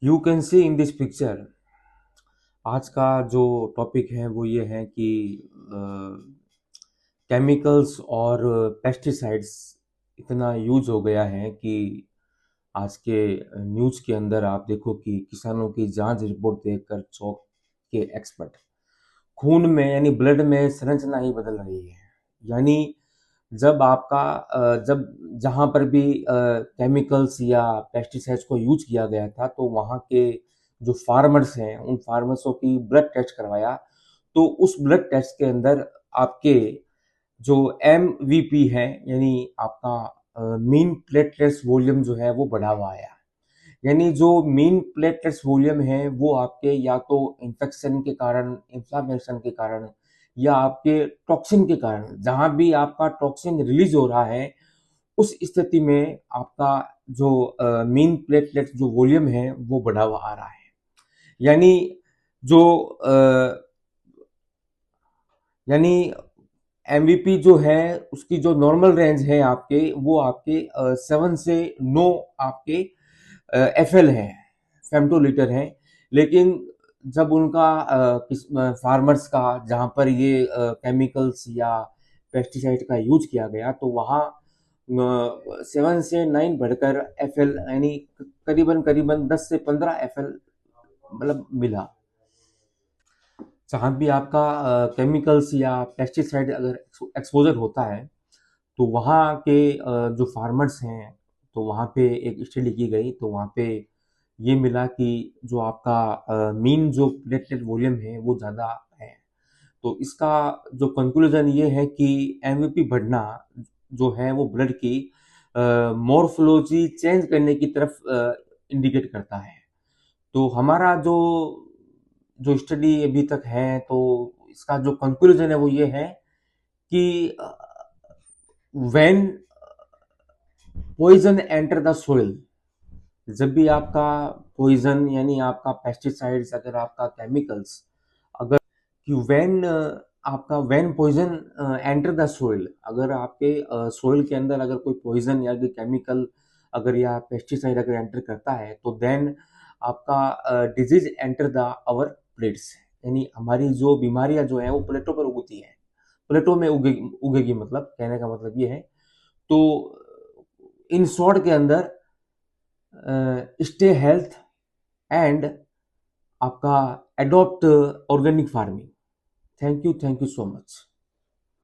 You can see in this picture. आज का जो टॉपिक है वो ये है कि केमिकल्स और पेस्टिसाइड्स इतना यूज हो गया है कि आज के न्यूज़ के अंदर आप देखो कि किसानों की जांच रिपोर्ट देखकर चौंक के एक्सपर्ट। खून में यानी ब्लड में संरचना ही बदल रही है। यानी जब आपका जब जहाँ पर भी केमिकल्स या पेस्टिसाइड्स को यूज किया गया था तो वहाँ के जो फार्मर्स हैं उन फार्मर्सों की ब्लड टेस्ट करवाया, तो उस ब्लड टेस्ट के अंदर आपके जो MVP है यानी आपका मीन प्लेटलेट्स वॉल्यूम जो है वो बढ़ा हुआ आया। यानी जो मीन प्लेटलेट्स वॉल्यूम है वो आपके या तो इन्फेक्शन के कारण, इन्फ्लामेशन के कारण या आपके टॉक्सिन के कारण, जहां भी आपका टॉक्सिन रिलीज हो रहा है उस स्थिति में आपका जो मीन प्लेटलेट जो वॉल्यूम है वो बढ़ा हुआ आ रहा है। यानी जो यानी MVP जो है उसकी जो नॉर्मल रेंज है आपके वो आपके 7 से 9 आपके FL है, फेम्टोलीटर है। लेकिन जब उनका फार्मर्स का जहाँ पर ये केमिकल्स या पेस्टिसाइड का यूज किया गया तो वहाँ 7 से 9 बढ़कर FL यानी करीबन करीबन 10 से 15 FL मतलब मिला। जहाँ भी आपका केमिकल्स या पेस्टिसाइड अगर एक्सपोजर होता है तो वहाँ के जो फार्मर्स हैं तो वहाँ पे एक स्टडी की गई तो वहाँ पे ये मिला कि जो आपका मीन जो प्लेटलेट वॉल्यूम है वो ज़्यादा है। तो इसका जो कंक्लूजन ये है कि MVP बढ़ना जो है वो ब्लड की मॉर्फोलॉजी चेंज करने की तरफ इंडिकेट करता है। तो हमारा जो जो स्टडी अभी तक है तो इसका जो कंक्लूजन है वो ये है कि when poison enter the soil, जब भी आपका पॉइजन यानी आपका पेस्टिसाइड्स अगर आपका केमिकल्स अगर कि व्हेन आपका when poison enter the soil, अगर आपके सोइल के अंदर अगर कोई पॉइजन या केमिकल अगर या पेस्टिसाइड अगर एंटर करता है तो देन आपका disease enter the our plates. यानी हमारी जो बीमारियां जो है वो प्लेटों पर उगती है, प्लेटों में उगेगी मतलब कहने का मतलब ये है। तो इन शॉर्ट के अंदर स्टे हेल्थ एंड आपका adopt organic farming. Thank you so much.